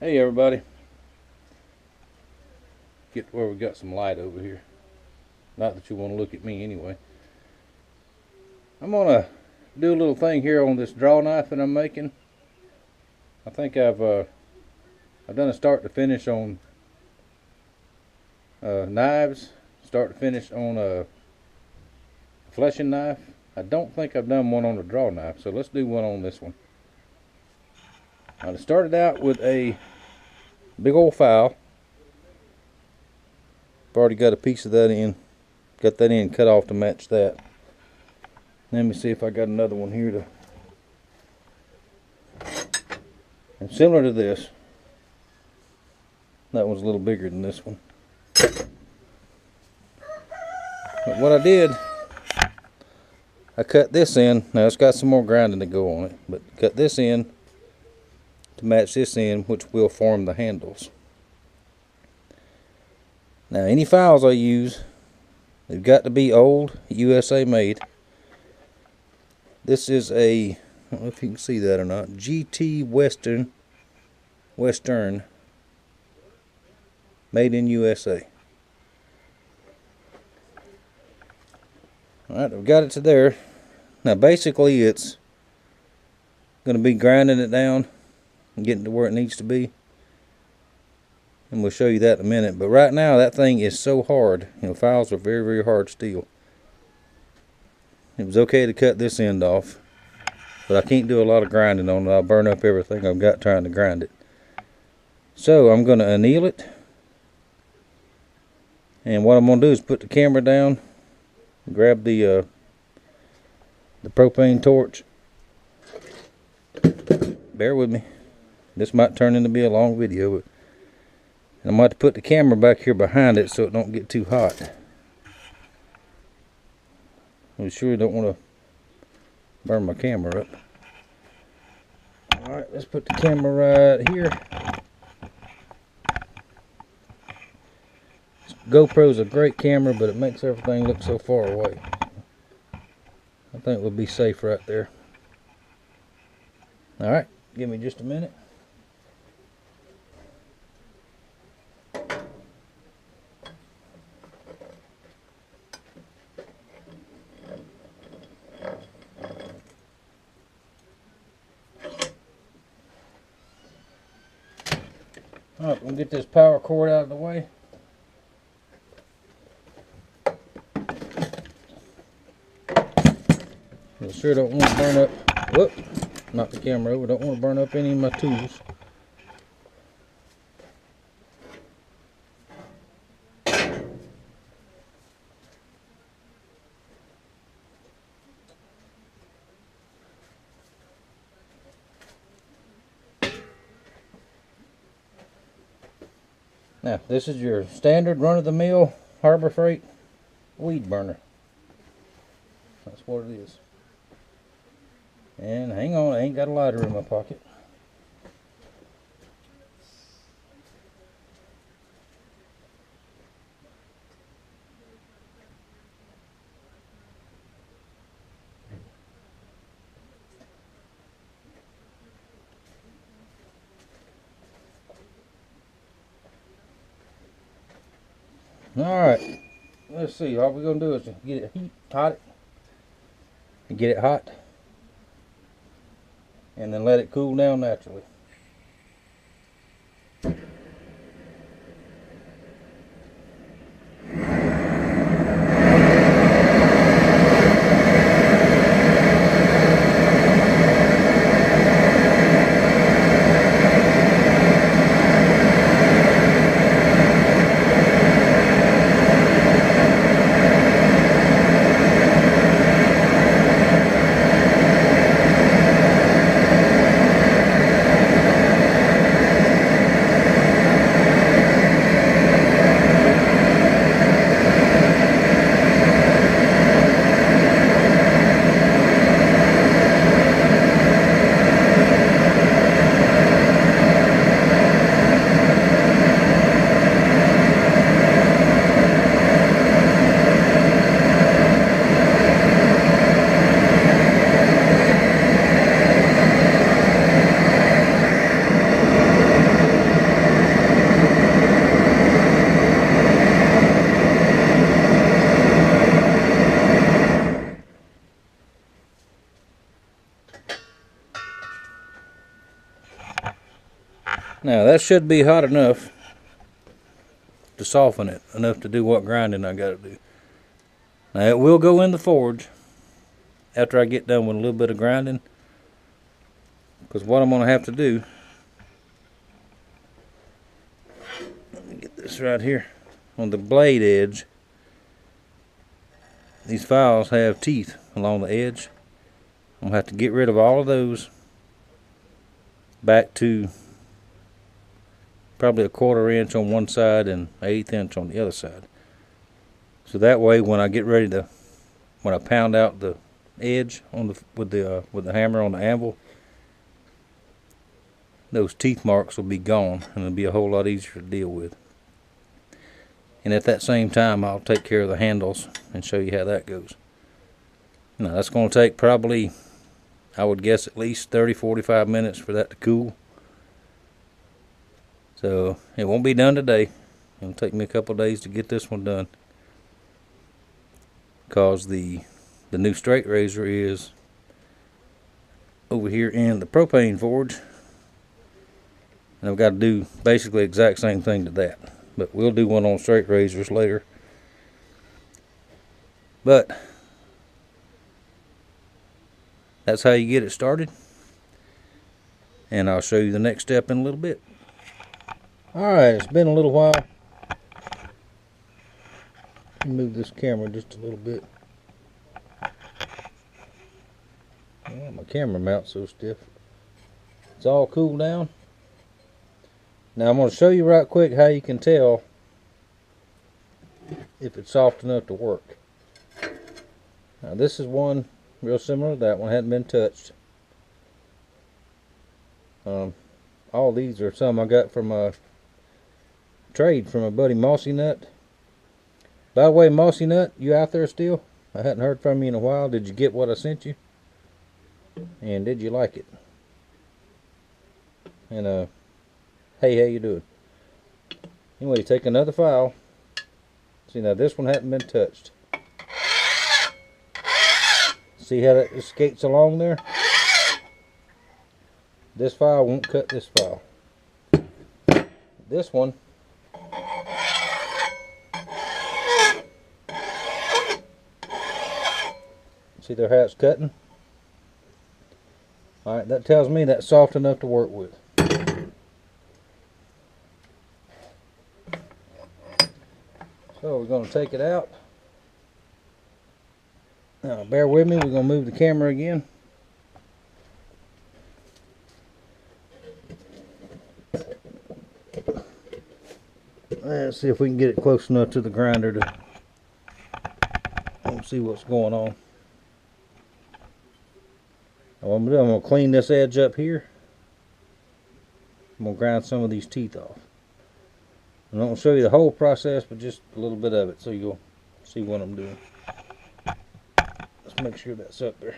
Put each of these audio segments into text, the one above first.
Hey everybody, get to where we got some light over here. Not that you want to look at me anyway. I'm gonna do a little thing here on this draw knife that I'm making. I think I've done a start to finish on knives, start to finish on a fleshing knife. I don't think I've done one on a draw knife, so let's do one on this one. I started out with a big old file. I've already got a piece of that in. Got that in cut off to match that. Let me see if I got another one here and similar to this. That one's a little bigger than this one. But what I did, I cut this in. Now it's got some more grinding to go on it, but cut this in to match this in, which will form the handles. Now any files I use, they've got to be old, USA made. This is a, I don't know if you can see that or not, GT Western, made in USA. Alright, I've got it to there. Now basically it's going to be grinding it down and getting to where it needs to be. And we'll show you that in a minute. But right now that thing is so hard. You know, files are very, very hard steel. It was okay to cut this end off, but I can't do a lot of grinding on it. I'll burn up everything I've got trying to grind it. So I'm going to anneal it. And what I'm going to do is put the camera down, grab the propane torch. Bear with me. This might turn into be a long video, but I'm going to have to put the camera back here behind it so it don't get too hot. We sure don't want to burn my camera up. Alright, let's put the camera right here. GoPro's a great camera, but it makes everything look so far away. I think we'll be safe right there. Alright, give me just a minute. Alright, we'll get this power cord out of the way. I sure don't want to burn up, whoop, knock the camera over, don't want to burn up any of my tools. Now, this is your standard run-of-the-mill Harbor Freight weed burner. That's what it is. And hang on, I ain't got a lighter in my pocket. Alright, let's see, all we're going to do is get it hot, and get it hot, and then let it cool down naturally. Now that should be hot enough to soften it, enough to do what grinding I gotta do. Now it will go in the forge after I get done with a little bit of grinding, because what I'm gonna have to do, let me get this right here, on the blade edge, these files have teeth along the edge. I'm gonna have to get rid of all of those back to probably a 1/4 inch on one side and 1/8 inch on the other side. So that way, when I get ready to, when I pound out the edge on the with the hammer on the anvil, those teeth marks will be gone, and it'll be a whole lot easier to deal with. And at that same time, I'll take care of the handles and show you how that goes. Now that's going to take probably, I would guess, at least 30-45 minutes for that to cool. So it won't be done today. It'll take me a couple days to get this one done, because the new straight razor is over here in the propane forge, and I've got to do basically the exact same thing to that. But we'll do one on straight razors later. But that's how you get it started, and I'll show you the next step in a little bit. Alright, it's been a little while. Let me move this camera just a little bit. Oh, my camera mount's so stiff. It's all cooled down. Now I'm going to show you right quick how you can tell if it's soft enough to work. Now this is one real similar to that one, hadn't been touched. All these are some I got from a trade from a buddy, Mossy Nut. By the way, Mossy Nut, you out there still? I hadn't heard from you in a while. Did you get what I sent you? And did you like it? And hey, how you doing? Anyway, take another file. See, now this one hadn't been touched. See how that skates along there? This file won't cut this file. This one, see there how it's cutting? Alright, that tells me that's soft enough to work with. So we're going to take it out. Now bear with me, we're going to move the camera again. Let's see if we can get it close enough to the grinder to see what's going on. What I'm going to clean this edge up here. I'm going to grind some of these teeth off. I'm not going to show you the whole process, but just a little bit of it so you'll see what I'm doing. Let's make sure that's up there.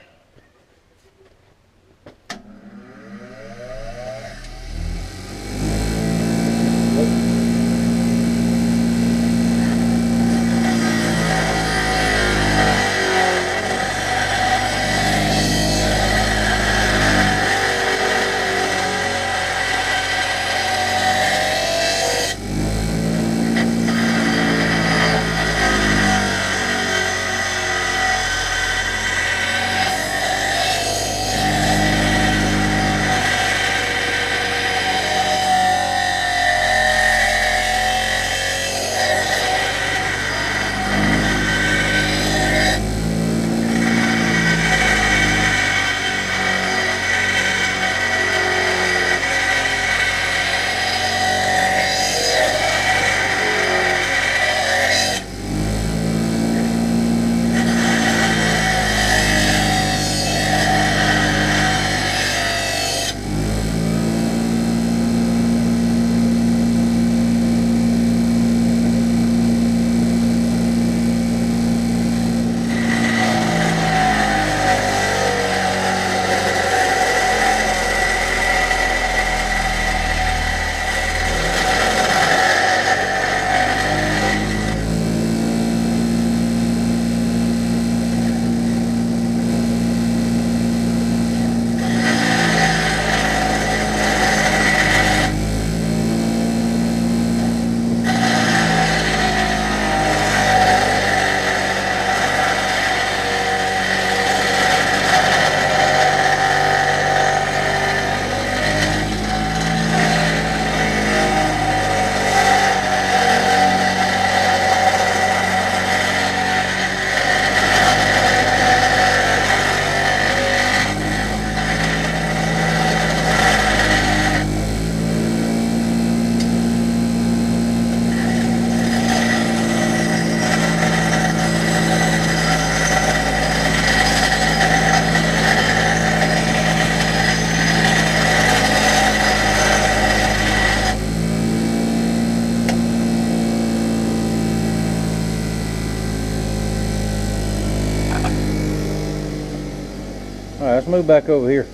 Alright, let's move back over here.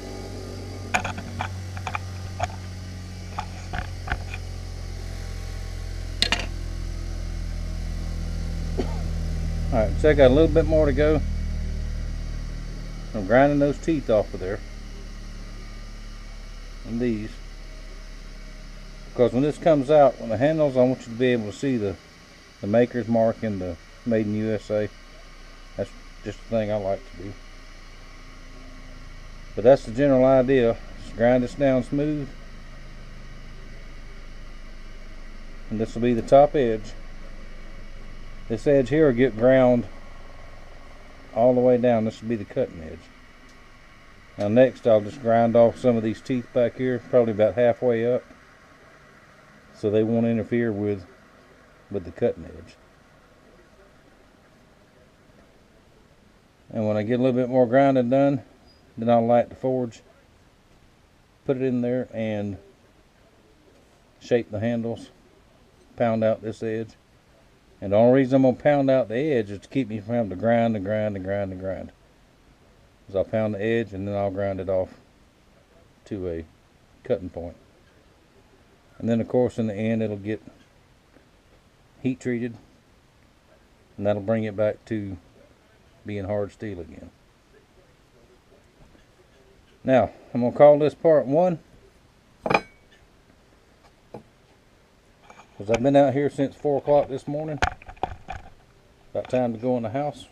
Alright, so I got a little bit more to go. I'm grinding those teeth off of there. And these. Because when this comes out, when the handles, I want you to be able to see the maker's mark and the Made in USA. That's just the thing I like to do. But that's the general idea. Just grind this down smooth. And this will be the top edge. This edge here will get ground all the way down. This will be the cutting edge. Now next I'll just grind off some of these teeth back here, probably about halfway up, so they won't interfere with the cutting edge. And when I get a little bit more grinding done, then I'll light the forge, put it in there and shape the handles, pound out this edge. And the only reason I'm going to pound out the edge is to keep me from having to grind and grind and grind and grind. Because I'll pound the edge and then I'll grind it off to a cutting point. And then of course in the end it'll get heat treated. And that'll bring it back to being hard steel again. Now, I'm going to call this part 1. Because I've been out here since 4 o'clock this morning. About time to go in the house.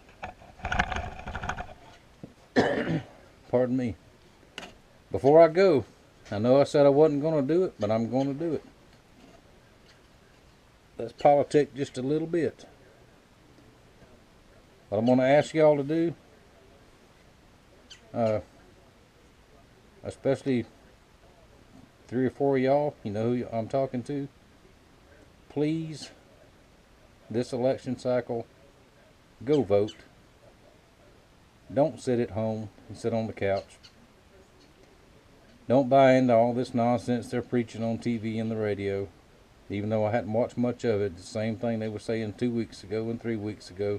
Pardon me. Before I go, I know I said I wasn't going to do it, but I'm going to do it. Let's politic just a little bit. What I'm going to ask y'all to do, especially 3 or 4 of y'all, you know who I'm talking to. Please, this election cycle, go vote. Don't sit at home and sit on the couch. Don't buy into all this nonsense they're preaching on TV and the radio. Even though I hadn't watched much of it, the same thing they were saying 2 weeks ago and 3 weeks ago.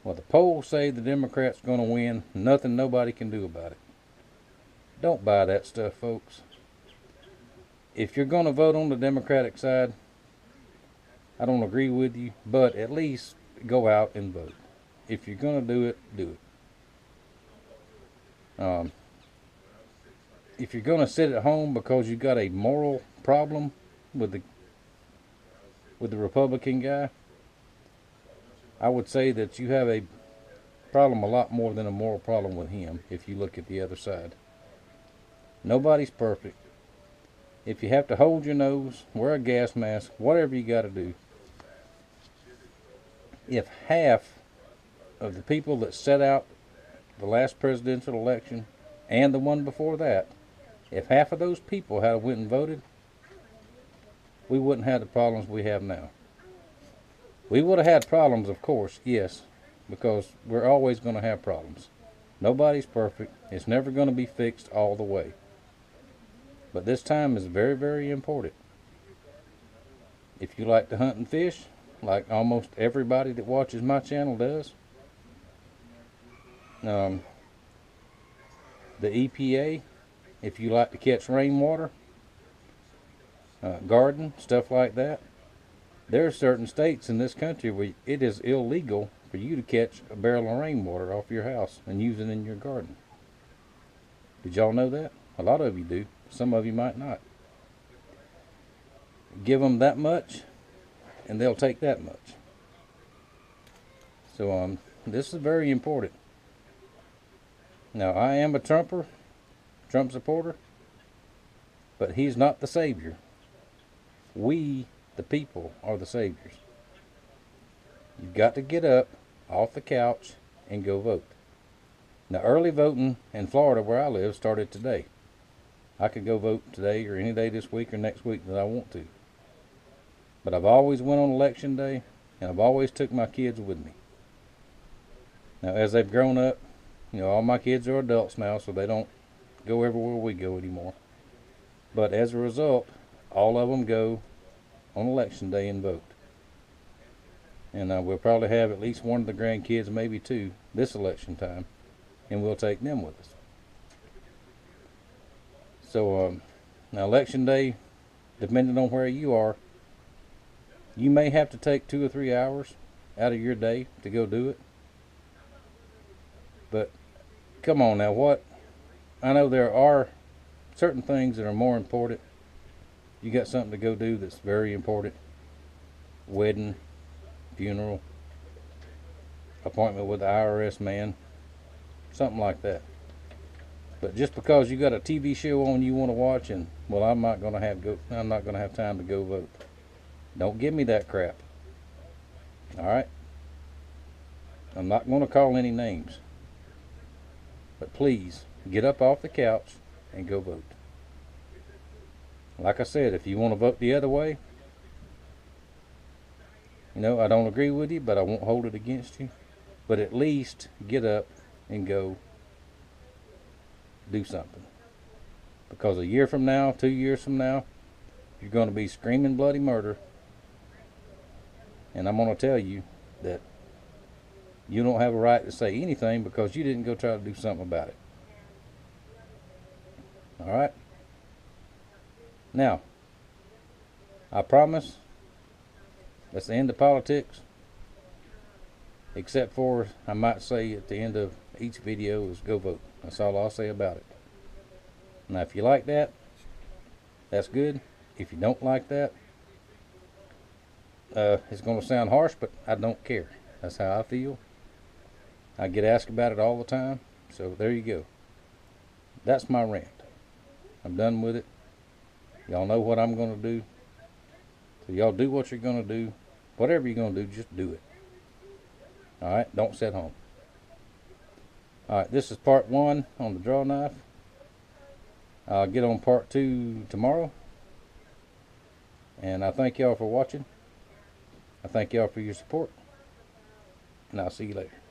Well, the polls say the Democrats are going to win. Nothing nobody can do about it. Don't buy that stuff, folks. If you're going to vote on the Democratic side, I don't agree with you, but at least go out and vote. If you're going to do it, do it. If you're going to sit at home because you got a moral problem with the Republican guy, I would say that you have a problem a lot more than a moral problem with him if you look at the other side. Nobody's perfect. If you have to hold your nose, wear a gas mask, whatever you got to do. If half of the people that set out the last presidential election and the one before that, if half of those people had went and voted, we wouldn't have the problems we have now. We would have had problems, of course, yes, because we're always going to have problems. Nobody's perfect. It's never going to be fixed all the way. But this time is very, very important. If you like to hunt and fish, like almost everybody that watches my channel does, the EPA, if you like to catch rainwater, garden, stuff like that, there are certain states in this country where it is illegal for you to catch a barrel of rainwater off your house and use it in your garden. Did y'all know that? A lot of you do. Some of you might not. Give them that much and they'll take that much. So this is very important. Now, I am a Trump supporter, but he's not the savior. We, the people, are the saviors. You've got to get up off the couch and go vote. Now, early voting in Florida, where I live, started today. I could go vote today or any day this week or next week that I want to. But I've always went on election day, and I've always took my kids with me. Now, as they've grown up, you know, all my kids are adults now, so they don't go everywhere we go anymore. But as a result, all of them go on election day and vote. And we'll probably have at least one of the grandkids, maybe two, this election time. and we'll take them with us. So now election day, depending on where you are, you may have to take 2 or 3 hours out of your day to go do it. But come on now, what? I know there are certain things that are more important. You got something to go do that's very important. Wedding, funeral, appointment with the IRS man, something like that. But just because you got a TV show on you want to watch, and well, I'm not gonna have time to go vote. Don't give me that crap. All right. I'm not going to call any names, but please get up off the couch and go vote. Like I said, if you want to vote the other way, I don't agree with you, but I won't hold it against you. But at least get up and go do something. Because a year from now, 2 years from now, you're going to be screaming bloody murder. And I'm going to tell you that you don't have a right to say anything because you didn't go try to do something about it. All right? Now, I promise that's the end of politics. Except for, I might say at the end of each video is go vote. That's all I'll say about it. Now, if you like that, that's good. If you don't like that, it's going to sound harsh, but I don't care. That's how I feel. I get asked about it all the time. So there you go. That's my rant. I'm done with it. Y'all know what I'm going to do. So y'all do what you're going to do. Whatever you're going to do, just do it. Alright, don't sit home. Alright, this is part 1 on the draw knife. I'll get on part 2 tomorrow. And I thank y'all for watching. I thank y'all for your support. And I'll see you later.